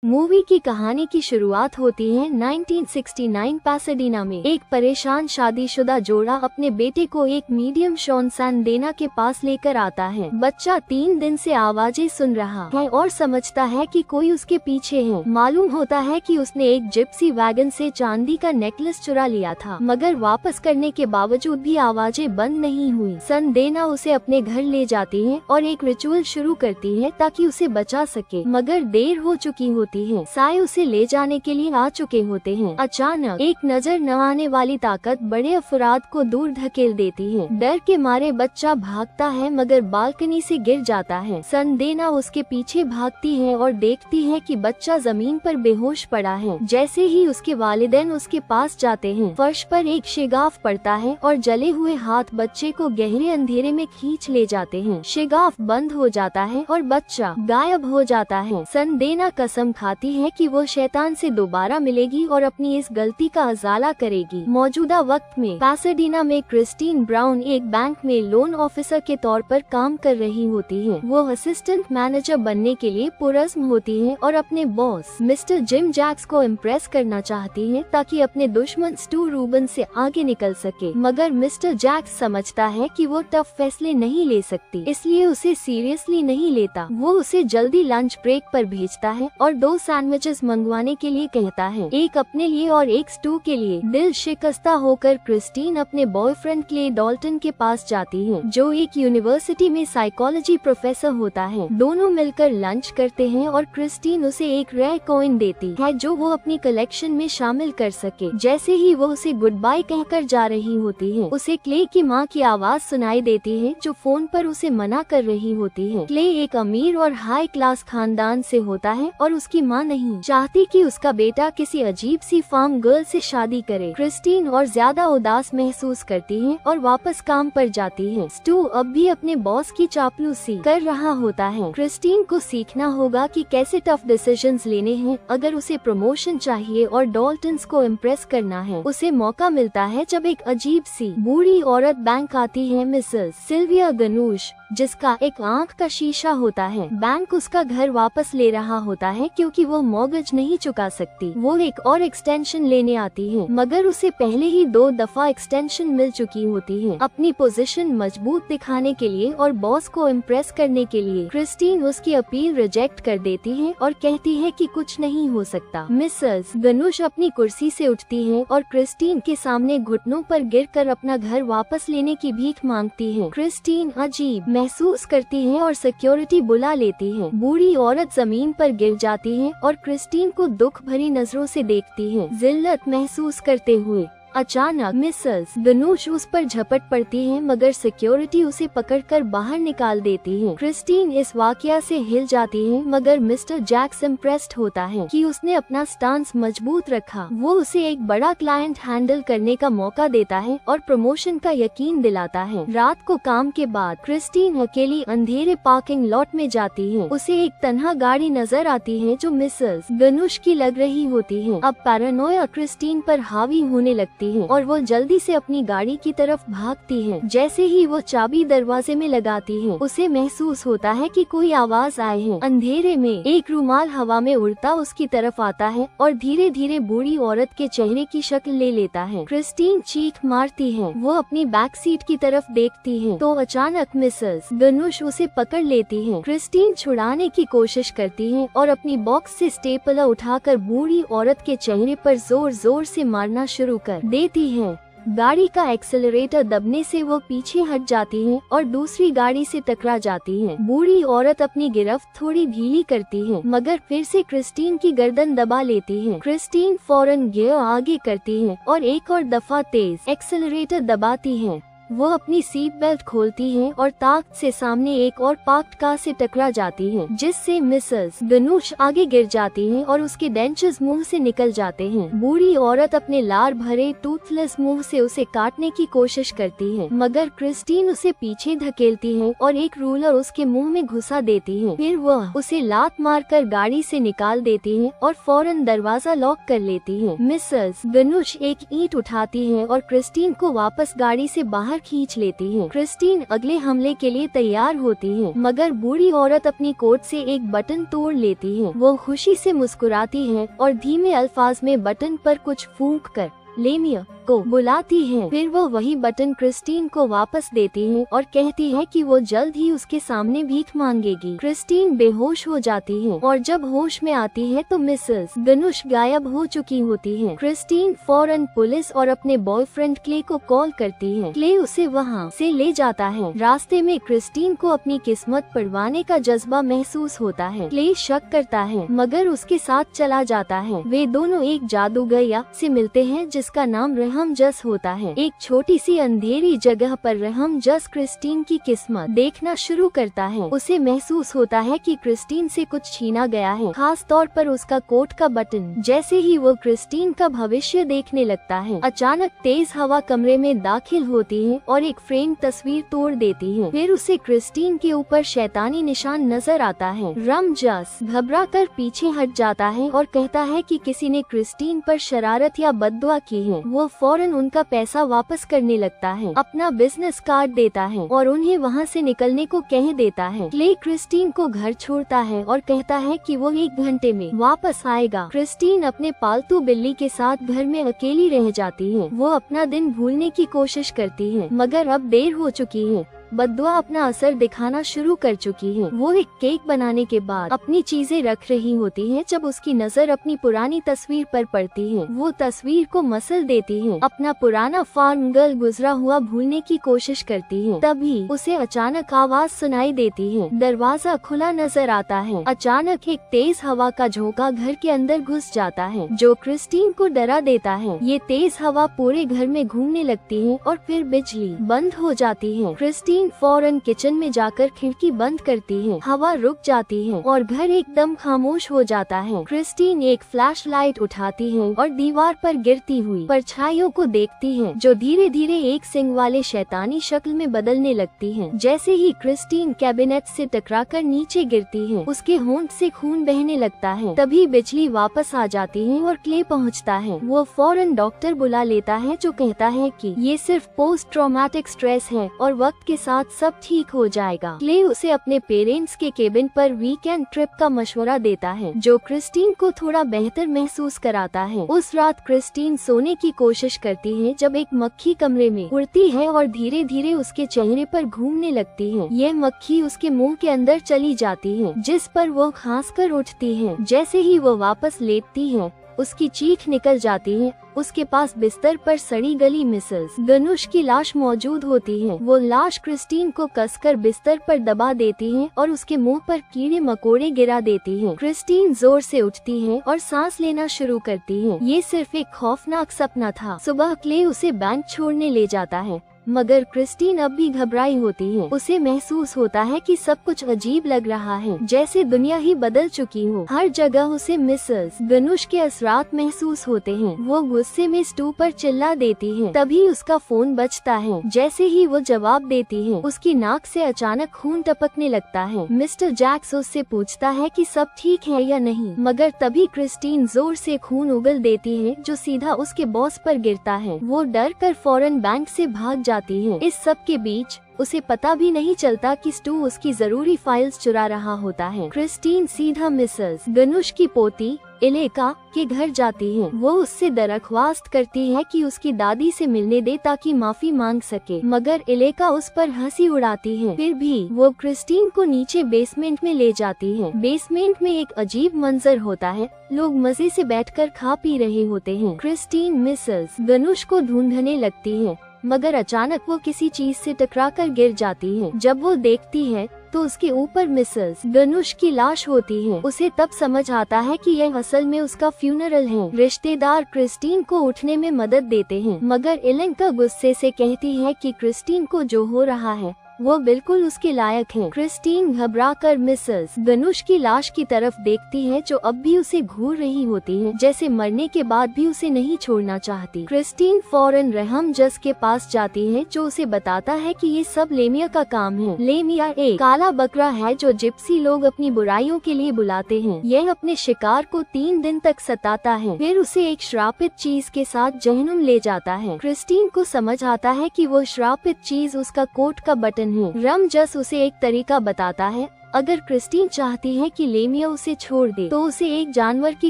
Movie की कहानी की शुरुआत होती है 1969 पैसाडीना में। एक परेशान शादीशुदा जोड़ा अपने बेटे को एक मीडियम शॉन सैनदेना के पास लेकर आता है। बच्चा 3 दिन से आवाजें सुन रहा है और समझता है कि कोई उसके पीछे है। मालूम होता है कि उसने एक जिप्सी वैगन से चांदी का नेकलेस चुरा लिया था, मगर वापस करने के बावजूद भी आवाजें बंद नहीं हुई। सैनदेना उसे अपने घर ले जाती है और एक रिचुअल शुरू करती है ताकि उसे बचा सके, मगर देर हो चुकी होती है। साए उसे ले जाने के लिए आ चुके होते हैं। अचानक एक नजर न आने वाली ताकत बड़े अफराद को दूर धकेल देती है। डर के मारे बच्चा भागता है मगर बालकनी से गिर जाता है। सैनदेना उसके पीछे भागती है और देखती है कि बच्चा जमीन पर बेहोश पड़ा है। जैसे ही उसके वालिदैन उसके पास जाते हैं, फर्श पर एक शिगाफ पड़ता है और जले हुए हाथ बच्चे को गहरे अंधेरे में खींच ले जाते हैं। शिगाफ बंद हो जाता है और बच्चा गायब हो जाता है। सैनदेना कसम खाती है कि वो शैतान से दोबारा मिलेगी और अपनी इस गलती का अजाला करेगी। मौजूदा वक्त में पैसाडीना में क्रिस्टीन ब्राउन एक बैंक में लोन ऑफिसर के तौर पर काम कर रही होती है। वो असिस्टेंट मैनेजर बनने के लिए पुरज़्म होती है और अपने बॉस मिस्टर जिम जैक्स को इम्प्रेस करना चाहती है ताकि अपने दुश्मन स्टू रूबन से आगे निकल सके। मगर मिस्टर जैक्स समझता है कि वो टफ फैसले नहीं ले सकती, इसलिए उसे सीरियसली नहीं लेता। वो उसे जल्दी लंच ब्रेक पर भेजता है और 2 सैंडविचेस मंगवाने के लिए कहता है, एक अपने लिए और एक स्टू के लिए। दिल शिकस्ता होकर क्रिस्टीन अपने बॉयफ्रेंड क्ले डॉल्टन के पास जाती है, जो एक यूनिवर्सिटी में साइकोलॉजी प्रोफेसर होता है। दोनों मिलकर लंच करते हैं और क्रिस्टीन उसे एक रेयर कॉइन देती है जो वो अपनी कलेक्शन में शामिल कर सके। जैसे ही वो उसे गुड बाय कहकर जा रही होती है, उसे क्ले की माँ की आवाज सुनाई देती है जो फोन पर उसे मना कर रही होती है। क्ले एक अमीर और हाई क्लास खानदान से होता है और उसकी माँ नहीं चाहती कि उसका बेटा किसी अजीब सी फार्म गर्ल से शादी करे। क्रिस्टीन और ज्यादा उदास महसूस करती है और वापस काम पर जाती है। स्टू अब भी अपने बॉस की चापलूसी कर रहा होता है। क्रिस्टीन को सीखना होगा कि कैसे टफ डिसीजंस लेने हैं अगर उसे प्रमोशन चाहिए और डॉल्टन्स को इम्प्रेस करना है। उसे मौका मिलता है जब एक अजीब सी बूढ़ी औरत बैंक आती है, मिसेस सिल्विया गनूश, जिसका एक आंख का शीशा होता है। बैंक उसका घर वापस ले रहा होता है क्योंकि वो मॉर्गेज नहीं चुका सकती। वो एक और एक्सटेंशन लेने आती है, मगर उसे पहले ही 2 दफा एक्सटेंशन मिल चुकी होती है। अपनी पोजीशन मजबूत दिखाने के लिए और बॉस को इम्प्रेस करने के लिए क्रिस्टीन उसकी अपील रिजेक्ट कर देती है और कहती है कि कुछ नहीं हो सकता। मिसेस गनुश अपनी कुर्सी से उठती है और क्रिस्टीन के सामने घुटनों पर गिरकर अपना घर वापस लेने की भीख मांगती है। क्रिस्टीन अजीब महसूस करती है और सिक्योरिटी बुला लेती है। बूढ़ी औरत जमीन पर गिर जाती है और क्रिस्टीन को दुख भरी नजरों से देखती है, जिल्लत महसूस करते हुए। अचानक मिसेस गनूश उस पर झपट पड़ती है, मगर सिक्योरिटी उसे पकड़कर बाहर निकाल देती है। क्रिस्टीन इस वाकया से हिल जाती है, मगर मिस्टर जैक्स इम्प्रेस्ड होता है कि उसने अपना स्टांस मजबूत रखा। वो उसे एक बड़ा क्लाइंट हैंडल करने का मौका देता है और प्रमोशन का यकीन दिलाता है। रात को काम के बाद क्रिस्टीन अकेली अंधेरे पार्किंग लॉट में जाती है। उसे एक तन्हा गाड़ी नजर आती है जो मिसेस गनूश की लग रही होती है। अब पैरानोया क्रिस्टीन पर हावी होने लगती है और वो जल्दी से अपनी गाड़ी की तरफ भागती है। जैसे ही वो चाबी दरवाजे में लगाती है, उसे महसूस होता है कि कोई आवाज आए है। अंधेरे में एक रुमाल हवा में उड़ता उसकी तरफ आता है और धीरे धीरे बूढ़ी औरत के चेहरे की शक्ल ले लेता है। क्रिस्टीन चीख मारती है। वो अपनी बैक सीट की तरफ देखती है तो अचानक मिसेस गनूश उसे पकड़ लेती है। क्रिस्टीन छुड़ाने की कोशिश करती है और अपनी बॉक्स से स्टेपलर उठाकर बूढ़ी औरत के चेहरे पर जोर जोर से मारना शुरू कर देती है। गाड़ी का एक्सेलरेटर दबने से वो पीछे हट जाती है और दूसरी गाड़ी से टकरा जाती है। बूढ़ी औरत अपनी गिरफ्त थोड़ी ढीली करती है, मगर फिर से क्रिस्टीन की गर्दन दबा लेती है। क्रिस्टीन फौरन गियर आगे करती है और एक और दफा तेज एक्सेलरेटर दबाती है। वो अपनी सीट बेल्ट खोलती है और ताकत से सामने एक और पार्क्ड कार से टकरा जाती है, जिससे मिसेस गनूश आगे गिर जाती है और उसके डेंचर्स मुंह से निकल जाते हैं। बूढ़ी औरत अपने लार भरे टूथलेस मुंह से उसे काटने की कोशिश करती है, मगर क्रिस्टीन उसे पीछे धकेलती है और एक रूलर उसके मुंह में घुसा देती है। फिर वह उसे लात मारकर गाड़ी से निकाल देती है और फौरन दरवाजा लॉक कर लेती है। मिसेस गनूश एक ईंट उठाती है और क्रिस्टीन को वापस गाड़ी से बाहर बाहर खींच लेती है। क्रिस्टीन अगले हमले के लिए तैयार होती है, मगर बूढ़ी औरत अपनी कोट से एक बटन तोड़ लेती है। वो खुशी से मुस्कुराती है और धीमे अल्फाज में बटन पर कुछ फूंक कर लेमिया को बुलाती है। फिर वो वही बटन क्रिस्टीन को वापस देती है और कहती है कि वो जल्द ही उसके सामने भीख मांगेगी। क्रिस्टीन बेहोश हो जाती है और जब होश में आती है तो मिसेस गनुश गायब हो चुकी होती है। क्रिस्टीन फौरन पुलिस और अपने बॉयफ्रेंड क्ले को कॉल करती है। क्ले उसे वहाँ से ले जाता है। रास्ते में क्रिस्टीन को अपनी किस्मत पड़वाने का जज्बा महसूस होता है। क्ले शक करता है मगर उसके साथ चला जाता है। वे दोनों एक जादूगर से मिलते हैं जिसका नाम रहम जस होता है। एक छोटी सी अंधेरी जगह पर रहम जस क्रिस्टीन की किस्मत देखना शुरू करता है। उसे महसूस होता है कि क्रिस्टीन से कुछ छीना गया है, खास तौर पर उसका कोट का बटन। जैसे ही वो क्रिस्टीन का भविष्य देखने लगता है, अचानक तेज हवा कमरे में दाखिल होती है और एक फ्रेम तस्वीर तोड़ देती है। फिर उसे क्रिस्टीन के ऊपर शैतानी निशान नजर आता है। रहम जस घबरा कर पीछे हट जाता है और कहता है कि किसी ने क्रिस्टीन पर शरारत या बद्दुआ की है। वो फौरन उनका पैसा वापस करने लगता है, अपना बिजनेस कार्ड देता है और उन्हें वहाँ से निकलने को कह देता है। क्ले क्रिस्टीन को घर छोड़ता है और कहता है कि वो 1 घंटे में वापस आएगा। क्रिस्टीन अपने पालतू बिल्ली के साथ घर में अकेली रह जाती है। वो अपना दिन भूलने की कोशिश करती है मगर अब देर हो चुकी है। बद्दुआ अपना असर दिखाना शुरू कर चुकी है। वो एक केक बनाने के बाद अपनी चीजें रख रही होती है जब उसकी नजर अपनी पुरानी तस्वीर पर पड़ती है। वो तस्वीर को मसल देती है, अपना पुराना फार्म गर्ल गुजरा हुआ भूलने की कोशिश करती है। तभी उसे अचानक आवाज सुनाई देती है। दरवाजा खुला नजर आता है। अचानक एक तेज हवा का झोंका घर के अंदर घुस जाता है जो क्रिस्टीन को डरा देता है। ये तेज हवा पूरे घर में घूमने लगती है और फिर बिजली बंद हो जाती है। क्रिस्टीन फौरन किचन में जाकर खिड़की बंद करती है। हवा रुक जाती है और घर एकदम खामोश हो जाता है। क्रिस्टीन एक फ्लैश लाइट उठाती है और दीवार पर गिरती हुई परछाइयों को देखती है जो धीरे धीरे एक सिंग वाले शैतानी शक्ल में बदलने लगती है। जैसे ही क्रिस्टीन कैबिनेट से टकराकर नीचे गिरती है, उसके होंठ से खून बहने लगता है। तभी बिजली वापस आ जाती है और क्ले पहुँचता है। वो फौरन डॉक्टर बुला लेता है जो कहता है कि ये सिर्फ पोस्ट ट्रॉमेटिक स्ट्रेस है और वक्त के साथ सब ठीक हो जाएगा। क्ले उसे अपने पेरेंट्स के केबिन पर वीकेंड ट्रिप का मशवरा देता है जो क्रिस्टीन को थोड़ा बेहतर महसूस कराता है। उस रात क्रिस्टीन सोने की कोशिश करती है जब एक मक्खी कमरे में उड़ती है और धीरे धीरे उसके चेहरे पर घूमने लगती है। यह मक्खी उसके मुंह के अंदर चली जाती है जिस पर वो खांस कर उठती है। जैसे ही वो वापस लेटती है, उसकी चीख निकल जाती है। उसके पास बिस्तर पर सड़ी गली मिसेस गनुश की लाश मौजूद होती है। वो लाश क्रिस्टीन को कसकर बिस्तर पर दबा देती है और उसके मुंह पर कीड़े मकोड़े गिरा देती है। क्रिस्टीन जोर से उठती है और सांस लेना शुरू करती है। ये सिर्फ एक खौफनाक सपना था। सुबह क्ले उसे बैंक छोड़ने ले जाता है मगर क्रिस्टीन अब भी घबराई होती है। उसे महसूस होता है कि सब कुछ अजीब लग रहा है, जैसे दुनिया ही बदल चुकी हो। हर जगह उसे मिसेस गनुश के असरात महसूस होते हैं। वो गुस्से में स्टू पर चिल्ला देती है। तभी उसका फोन बजता है। जैसे ही वो जवाब देती है, उसकी नाक से अचानक खून टपकने लगता है। मिस्टर जैक्स उससे पूछता है कि सब ठीक है या नहीं, मगर तभी क्रिस्टीन जोर से खून उगल देती है जो सीधा उसके बॉस पर गिरता है। वो डर कर फौरन बैंक से भाग जाती है। इस सब के बीच उसे पता भी नहीं चलता कि स्टू उसकी जरूरी फाइल्स चुरा रहा होता है। क्रिस्टीन सीधा मिसेस गनुश की पोती इलेका के घर जाती है। वो उससे दरख्वास्त करती है कि उसकी दादी से मिलने दे ताकि माफी मांग सके, मगर इलेका उस पर हंसी उड़ाती है। फिर भी वो क्रिस्टीन को नीचे बेसमेंट में ले जाती है। बेसमेंट में एक अजीब मंजर होता है। लोग मजे से बैठकर खा पी रहे होते हैं। क्रिस्टीन मिसेस गनुश को ढूंढने लगती है मगर अचानक वो किसी चीज से टकराकर गिर जाती है। जब वो देखती है तो उसके ऊपर मिसेस गनुश की लाश होती है। उसे तब समझ आता है कि यह असल में उसका फ्यूनरल है। रिश्तेदार क्रिस्टीन को उठने में मदद देते हैं मगर इलेंका गुस्से से कहती है कि क्रिस्टीन को जो हो रहा है वो बिल्कुल उसके लायक हैं। क्रिस्टीन घबराकर मिसेस गनुश की लाश की तरफ देखती है जो अब भी उसे घूर रही होती है, जैसे मरने के बाद भी उसे नहीं छोड़ना चाहती। क्रिस्टीन फौरन रहम जस के पास जाती है जो उसे बताता है कि ये सब लेमिया का काम है। लेमिया एक काला बकरा है जो जिप्सी लोग अपनी बुराइयों के लिए बुलाते हैं। यह अपने शिकार को 3 दिन तक सताता है, फिर उसे एक श्रापित चीज के साथ जहनुम ले जाता है। क्रिस्टीन को समझ आता है कि वो श्रापित चीज उसका कोट का बटन है। रम जस उसे एक तरीका बताता है। अगर क्रिस्टीन चाहती है कि लेमिया उसे छोड़ दे तो उसे एक जानवर की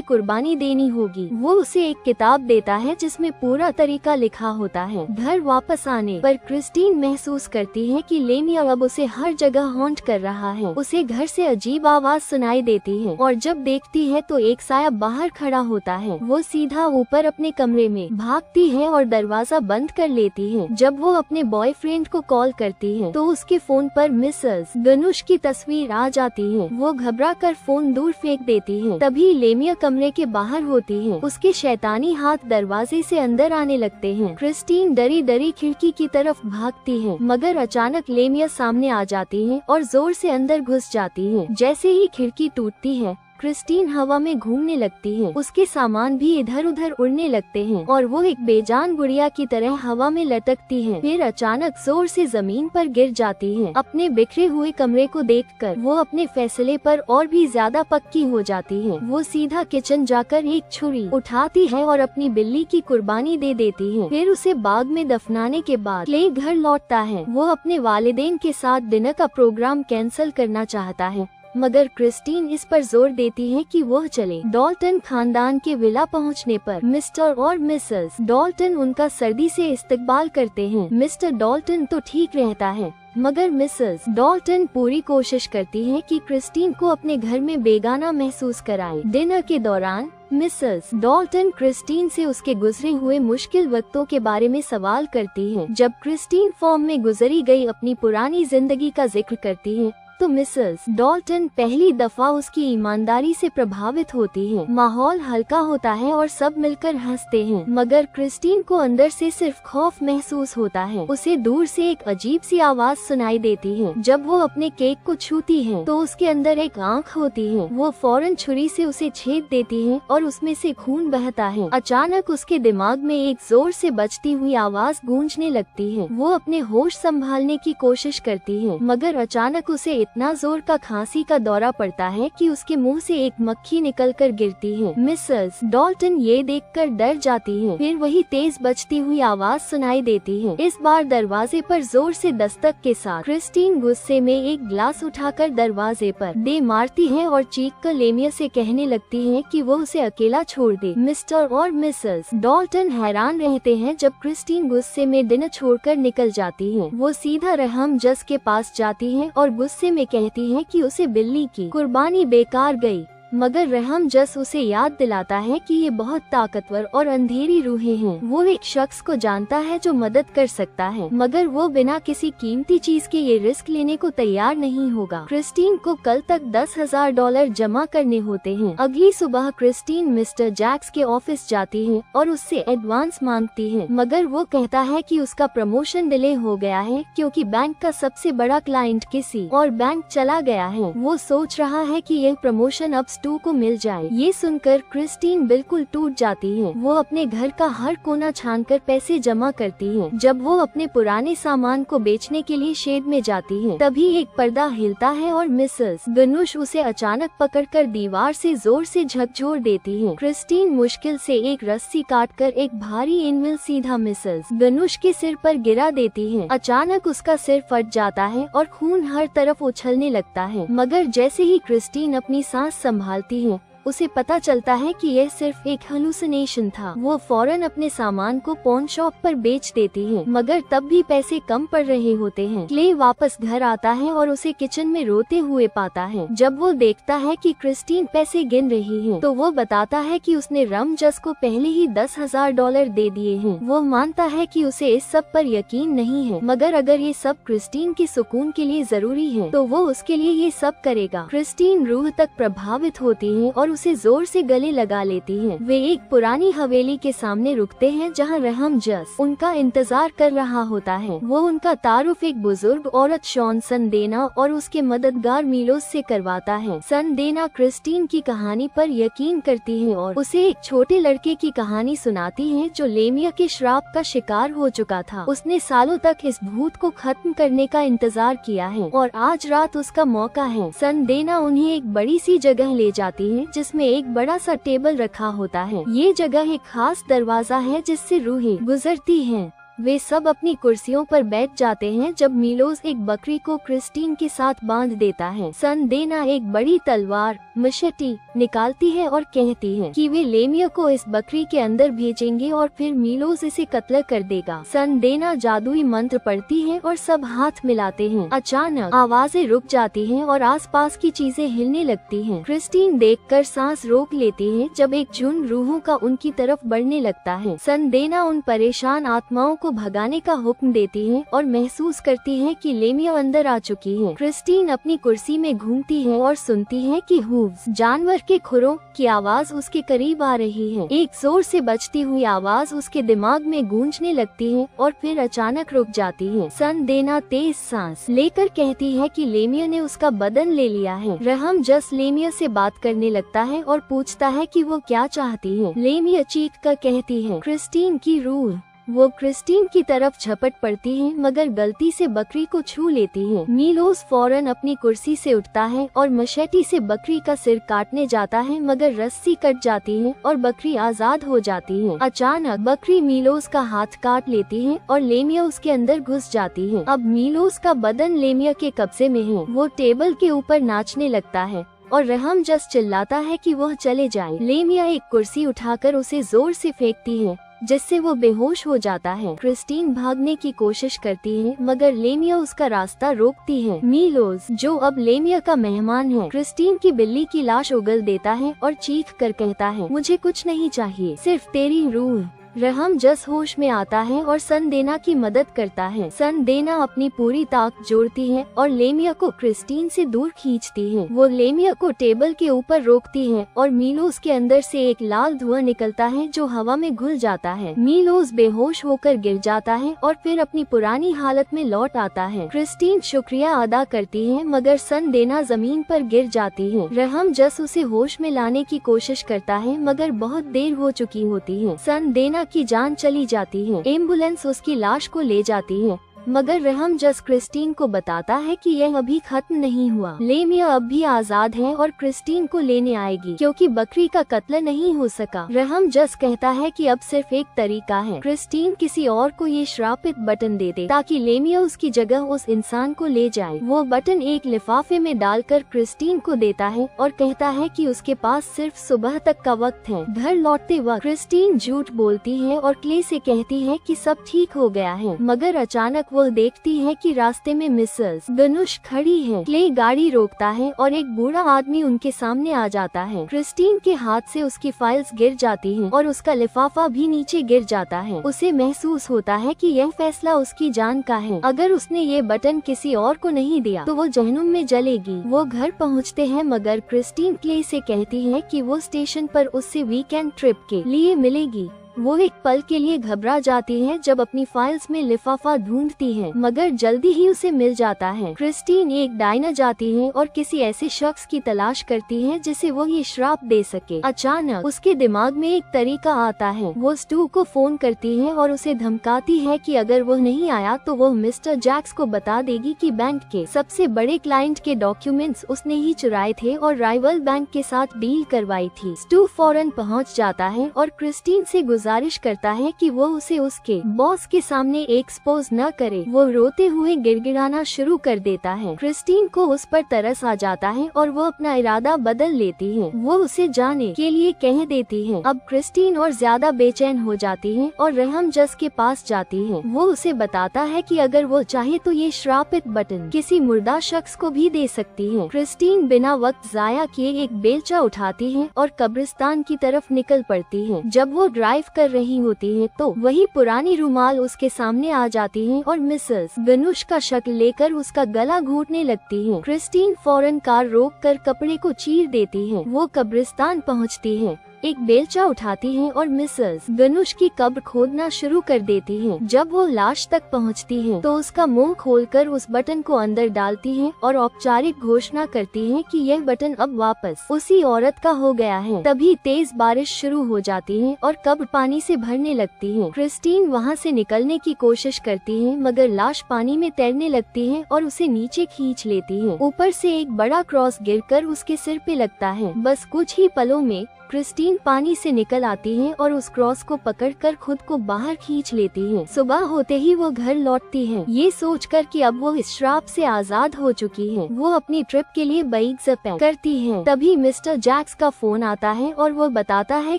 कुर्बानी देनी होगी। वो उसे एक किताब देता है जिसमें पूरा तरीका लिखा होता है। घर वापस आने पर क्रिस्टीन महसूस करती है कि लेमिया अब उसे हर जगह हॉन्ट कर रहा है। उसे घर से अजीब आवाज सुनाई देती है और जब देखती है तो एक साया बाहर खड़ा होता है। वो सीधा ऊपर अपने कमरे में भागती है और दरवाजा बंद कर लेती है। जब वो अपने बॉयफ्रेंड को कॉल करती है तो उसके फोन पर मिसेस गनुश की तस्वीर आ जाती है। वो घबरा कर फोन दूर फेंक देती है। तभी लेमिया कमरे के बाहर होती है। उसके शैतानी हाथ दरवाजे से अंदर आने लगते हैं। क्रिस्टीन डरी डरी खिड़की की तरफ भागती है, मगर अचानक लेमिया सामने आ जाती है और जोर से अंदर घुस जाती है। जैसे ही खिड़की टूटती है क्रिस्टीन हवा में घूमने लगती है। उसके सामान भी इधर उधर उड़ने लगते हैं और वो एक बेजान गुड़िया की तरह हवा में लटकती है। फिर अचानक जोर से जमीन पर गिर जाती है। अपने बिखरे हुए कमरे को देखकर वो अपने फैसले पर और भी ज्यादा पक्की हो जाती है। वो सीधा किचन जाकर एक छुरी उठाती है और अपनी बिल्ली की कुर्बानी दे देती है। फिर उसे बाग में दफनाने के बाद क्ले घर लौटता है। वो अपने वालिदैन के साथ डिनर का प्रोग्राम कैंसिल करना चाहता है, मगर क्रिस्टीन इस पर जोर देती है कि वह चले। डॉल्टन खानदान के विला पहुंचने पर मिस्टर और मिसेस डॉल्टन उनका सर्दी से इस्तकबाल करते हैं। मिस्टर डॉल्टन तो ठीक रहता है, मगर मिसेस डॉल्टन पूरी कोशिश करती है कि क्रिस्टीन को अपने घर में बेगाना महसूस कराए। डिनर के दौरान मिसेस डॉल्टन क्रिस्टीन से उसके गुजरे हुए मुश्किल वक्तों के बारे में सवाल करती है। जब क्रिस्टीन फॉर्म में गुजरी गई अपनी पुरानी जिंदगी का जिक्र करती है तो मिसेस डॉल्टन पहली दफा उसकी ईमानदारी से प्रभावित होती है। माहौल हल्का होता है और सब मिलकर हंसते हैं, मगर क्रिस्टीन को अंदर से सिर्फ खौफ महसूस होता है। उसे दूर से एक अजीब सी आवाज सुनाई देती है। जब वो अपने केक को छूती है तो उसके अंदर एक आंख होती है। वो फौरन छुरी से उसे छेद देती है और उसमें से खून बहता है। अचानक उसके दिमाग में एक जोर से बजती हुई आवाज गूंजने लगती है। वो अपने होश संभालने की कोशिश करती है, मगर अचानक उसे इतना जोर का खांसी का दौरा पड़ता है कि उसके मुंह से एक मक्खी निकलकर गिरती है। मिसेस डॉल्टन ये देखकर डर जाती है। फिर वही तेज बजती हुई आवाज सुनाई देती है। इस बार दरवाजे पर जोर से दस्तक के साथ क्रिस्टीन गुस्से में एक गिलास उठाकर दरवाजे पर दे मारती है और चीखकर लेमिया से कहने लगती है कि वो उसे अकेला छोड़ दे। मिस्टर और मिसेस डॉल्टन हैरान रहते हैं जब क्रिस्टीन गुस्से में डिनर छोड़कर निकल जाती है। वो सीधा रहम जस के पास जाती है और गुस्से में कहती है कि उसे बिल्ली की कुर्बानी बेकार गई, मगर रहम जस उसे याद दिलाता है कि ये बहुत ताकतवर और अंधेरी रूहें हैं। वो एक शख्स को जानता है जो मदद कर सकता है, मगर वो बिना किसी कीमती चीज के ये रिस्क लेने को तैयार नहीं होगा। क्रिस्टीन को कल तक $10,000 जमा करने होते हैं। अगली सुबह क्रिस्टीन मिस्टर जैक्स के ऑफिस जाती है और उससे एडवांस मांगती है, मगर वो कहता है कि उसका प्रमोशन डिले हो गया है क्योंकि बैंक का सबसे बड़ा क्लाइंट किसी और बैंक चला गया है। वो सोच रहा है कि यह प्रमोशन अब स्टू को मिल जाए। ये सुनकर क्रिस्टीन बिल्कुल टूट जाती है। वो अपने घर का हर कोना छानकर पैसे जमा करती है। जब वो अपने पुराने सामान को बेचने के लिए शेड में जाती है, तभी एक पर्दा हिलता है और मिसेस गनुश उसे अचानक पकड़कर दीवार से जोर से झकझोर देती है। क्रिस्टीन मुश्किल से एक रस्सी काटकर एक भारी एनविल सीधा मिसेस गनुश के सिर पर गिरा देती है। अचानक उसका सिर फट जाता है और खून हर तरफ उछलने लगता है, मगर जैसे ही क्रिस्टीन अपनी सांस संभालती है उसे पता चलता है कि यह सिर्फ एक हेलुसिनेशन था। वो फौरन अपने सामान को पॉन शॉप पर बेच देती है, मगर तब भी पैसे कम पड़ रहे होते हैं। क्ले वापस घर आता है और उसे किचन में रोते हुए पाता है। जब वो देखता है कि क्रिस्टीन पैसे गिन रही है तो वो बताता है कि उसने रम जस को पहले ही $10,000 दे दिए हैं। वो मानता है कि उसे इस सब पर यकीन नहीं है, मगर अगर ये सब क्रिस्टीन के सुकून के लिए जरूरी है तो वो उसके लिए ये सब करेगा। क्रिस्टीन रूह तक प्रभावित होती है और उसे जोर से गले लगा लेती है। वे एक पुरानी हवेली के सामने रुकते हैं जहाँ रहम जस उनका इंतजार कर रहा होता है। वो उनका तारुफ एक बुजुर्ग औरत शॉन सन देना और उसके मददगार मिलोस से करवाता है। सन देना क्रिस्टीन की कहानी पर यकीन करती है और उसे एक छोटे लड़के की कहानी सुनाती है जो लेमिया के श्राप का शिकार हो चुका था। उसने सालों तक इस भूत को खत्म करने का इंतजार किया है और आज रात उसका मौका है। सन देना उन्हें एक बड़ी सी जगह ले जाती है जिसमें एक बड़ा सा टेबल रखा होता है। ये जगह एक खास दरवाजा है जिससे रूहें गुजरती हैं। वे सब अपनी कुर्सियों पर बैठ जाते हैं जब मिलोस एक बकरी को क्रिस्टीन के साथ बांध देता है। सन देना एक बड़ी तलवार मशेटी निकालती है और कहती है कि वे लेमिया को इस बकरी के अंदर भेजेंगे और फिर मिलोस इसे कत्ल कर देगा। सन देना जादुई मंत्र पढ़ती है और सब हाथ मिलाते हैं। अचानक आवाजें रुक जाती हैं और आसपास की चीजें हिलने लगती हैं। क्रिस्टीन देखकर सांस रोक लेती है जब एक झुंड रूहों का उनकी तरफ बढ़ने लगता है। सन देना उन परेशान आत्माओं को भगाने का हुक्म देती है और महसूस करती है कि लेमिया अंदर आ चुकी है। क्रिस्टीन अपनी कुर्सी में घूमती है और सुनती है कि हूव्स जानवर के खुरों की आवाज उसके करीब आ रही है। एक जोर से बजती हुई आवाज उसके दिमाग में गूंजने लगती है और फिर अचानक रुक जाती है। सन देना तेज सांस लेकर कहती है कि लेमिया ने उसका बदन ले लिया है। रहम जस लेमिया से बात करने लगता है और पूछता है कि वो क्या चाहती है। लेमिया चीख कर कहती है क्रिस्टीन की रूह। वो क्रिस्टीन की तरफ झपट पड़ती है मगर गलती से बकरी को छू लेती है। मिलोस फौरन अपनी कुर्सी से उठता है और मशेटी से बकरी का सिर काटने जाता है मगर रस्सी कट जाती है और बकरी आजाद हो जाती है। अचानक बकरी मिलोस का हाथ काट लेती है और लेमिया उसके अंदर घुस जाती है। अब मिलोस का बदन लेमिया के कब्जे में है। वो टेबल के ऊपर नाचने लगता है और रहम जस चिल्लाता है कि वह चले जाए। लेमिया एक कुर्सी उठाकर उसे जोर से फेंकती है जिससे वो बेहोश हो जाता है। क्रिस्टीन भागने की कोशिश करती है मगर लेमिया उसका रास्ता रोकती है। मिलोस जो अब लेमिया का मेहमान है क्रिस्टीन की बिल्ली की लाश उगल देता है और चीख कर कहता है मुझे कुछ नहीं चाहिए, सिर्फ तेरी रूह। रहम जस होश में आता है और सन देना की मदद करता है। सन देना अपनी पूरी ताकत जोड़ती है और लेमिया को क्रिस्टीन से दूर खींचती है। वो लेमिया को टेबल के ऊपर रोकती है और मिलोस के अंदर से एक लाल धुआं निकलता है जो हवा में घुल जाता है। मिलोस बेहोश होकर गिर जाता है और फिर अपनी पुरानी हालत में लौट आता है। क्रिस्टीन शुक्रिया अदा करती है मगर सन देना जमीन पर गिर जाती है। रहम जस उसे होश में लाने की कोशिश करता है मगर बहुत देर हो चुकी होती है। सन देना की जान चली जाती है। एम्बुलेंस उसकी लाश को ले जाती है मगर रहम जस क्रिस्टीन को बताता है कि यह अभी खत्म नहीं हुआ। लेमिया अब भी आजाद है और क्रिस्टीन को लेने आएगी क्योंकि बकरी का कत्ल नहीं हो सका। रहम जस कहता है कि अब सिर्फ एक तरीका है, क्रिस्टीन किसी और को ये श्रापित बटन दे दे ताकि लेमिया उसकी जगह उस इंसान को ले जाए। वो बटन एक लिफाफे में डालकर क्रिस्टीन को देता है और कहता है कि उसके पास सिर्फ सुबह तक का वक्त है। घर लौटते वक्त क्रिस्टीन झूठ बोलती है और क्ले से कहती है कि सब ठीक हो गया है मगर अचानक वो देखती है कि रास्ते में मिसेस गनुश खड़ी है। क्ले गाड़ी रोकता है और एक बूढ़ा आदमी उनके सामने आ जाता है। क्रिस्टीन के हाथ से उसकी फाइल्स गिर जाती हैं और उसका लिफाफा भी नीचे गिर जाता है। उसे महसूस होता है कि यह फैसला उसकी जान का है। अगर उसने ये बटन किसी और को नहीं दिया तो वो जहन्नुम में जलेगी। वो घर पहुँचते हैं मगर क्रिस्टीन क्ले से कहती है कि वो स्टेशन पर उससे वीकेंड ट्रिप के लिए मिलेगी। वो एक पल के लिए घबरा जाती है जब अपनी फाइल्स में लिफाफा ढूंढती है मगर जल्दी ही उसे मिल जाता है। क्रिस्टीन एक डायना जाती है और किसी ऐसे शख्स की तलाश करती है जिसे वो ये श्राप दे सके। अचानक उसके दिमाग में एक तरीका आता है। वो स्टू को फोन करती है और उसे धमकाती है कि अगर वो नहीं आया तो वो मिस्टर जैक्स को बता देगी कि बैंक के सबसे बड़े क्लाइंट के डॉक्यूमेंट्स उसने ही चुराए थे और राइवल बैंक के साथ डील करवाई थी। स्टू फौरन पहुँच जाता है और क्रिस्टीन से गुजारिश करता है कि वो उसे उसके बॉस के सामने एक्सपोज न करे। वो रोते हुए गिड़गिड़ाना शुरू कर देता है। क्रिस्टीन को उस पर तरस आ जाता है और वो अपना इरादा बदल लेती है। वो उसे जाने के लिए कह देती है। अब क्रिस्टीन और ज्यादा बेचैन हो जाती है और रहम जस के पास जाती है। वो उसे बताता है कि अगर वो चाहे तो ये श्रापित बटन किसी मुर्दा शख्स को भी दे सकती है। क्रिस्टीन बिना वक्त जाया किए एक बेलचा उठाती है और कब्रिस्तान की तरफ निकल पड़ती है। जब वो ड्राइव कर रही होती है तो वही पुरानी रुमाल उसके सामने आ जाती है और मिसेस गनुश का शक्ल लेकर उसका गला घोटने लगती है। क्रिस्टीन फौरन कार रोककर कपड़े को चीर देती है। वो कब्रिस्तान पहुंचती है, एक बेलचा उठाती है और मिसेस गनुश की कब्र खोदना शुरू कर देती है। जब वो लाश तक पहुंचती है तो उसका मुंह खोलकर उस बटन को अंदर डालती है और औपचारिक घोषणा करती है कि यह बटन अब वापस उसी औरत का हो गया है। तभी तेज बारिश शुरू हो जाती है और कब्र पानी से भरने लगती है। क्रिस्टीन वहाँ से निकलने की कोशिश करती है मगर लाश पानी में तैरने लगती है और उसे नीचे खींच लेती है। ऊपर से एक बड़ा क्रॉस गिरकर उसके सिर पे लगता है। बस कुछ ही पलों में क्रिस्टीन पानी से निकल आती है और उस क्रॉस को पकड़कर खुद को बाहर खींच लेती है। सुबह होते ही वो घर लौटती है, ये सोचकर कि अब वो इस श्राप से आजाद हो चुकी है। वो अपनी ट्रिप के लिए बाइक पैक करती है। तभी मिस्टर जैक्स का फोन आता है और वो बताता है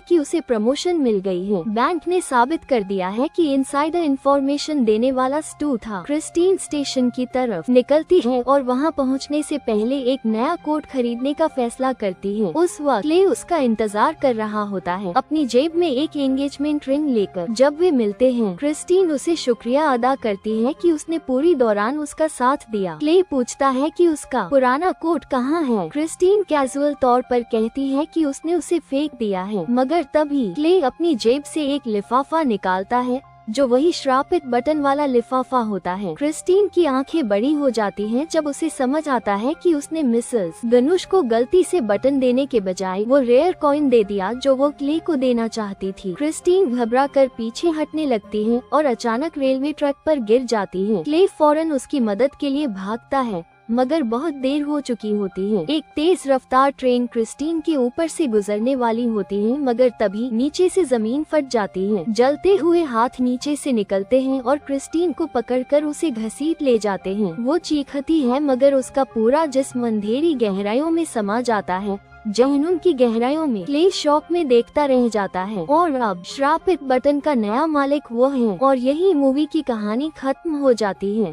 कि उसे प्रमोशन मिल गई है। बैंक ने साबित कर दिया है कि इनसाइडर इंफॉर्मेशन देने वाला स्टू था। क्रिस्टीन स्टेशन की तरफ निकलती है और वहाँ पहुँचने से पहले एक नया कोट खरीदने का फैसला करती है। उस वक्त क्ले उसका इंतजार कर रहा होता है, अपनी जेब में एक एंगेजमेंट रिंग लेकर। जब वे मिलते हैं, क्रिस्टीन उसे शुक्रिया अदा करती है कि उसने पूरी दौरान उसका साथ दिया। क्ले पूछता है कि उसका पुराना कोट कहाँ है। क्रिस्टीन कैजुअल तौर पर कहती है कि उसने उसे फेंक दिया है, मगर तभी क्ले अपनी जेब से एक लिफाफा निकालता है जो वही श्रापित बटन वाला लिफाफा होता है। क्रिस्टीन की आंखें बड़ी हो जाती हैं जब उसे समझ आता है कि उसने मिसेस गनुश को गलती से बटन देने के बजाय वो रेयर कॉइन दे दिया जो वो क्ले को देना चाहती थी। क्रिस्टीन घबराकर पीछे हटने लगती है और अचानक रेलवे ट्रैक पर गिर जाती है। क्ले फौरन उसकी मदद के लिए भागता है मगर बहुत देर हो चुकी होती है। एक तेज रफ्तार ट्रेन क्रिस्टीन के ऊपर से गुजरने वाली होती है मगर तभी नीचे से जमीन फट जाती है। जलते हुए हाथ नीचे से निकलते हैं और क्रिस्टीन को पकड़कर उसे घसीट ले जाते हैं। वो चीखती है मगर उसका पूरा जिस्म अंधेरी गहराइयों में समा जाता है। जहनुम की गहराइयों में क्ले शॉक में देखता रह जाता है और अब श्रापित बटन का नया मालिक वो है और यही मूवी की कहानी खत्म हो जाती है।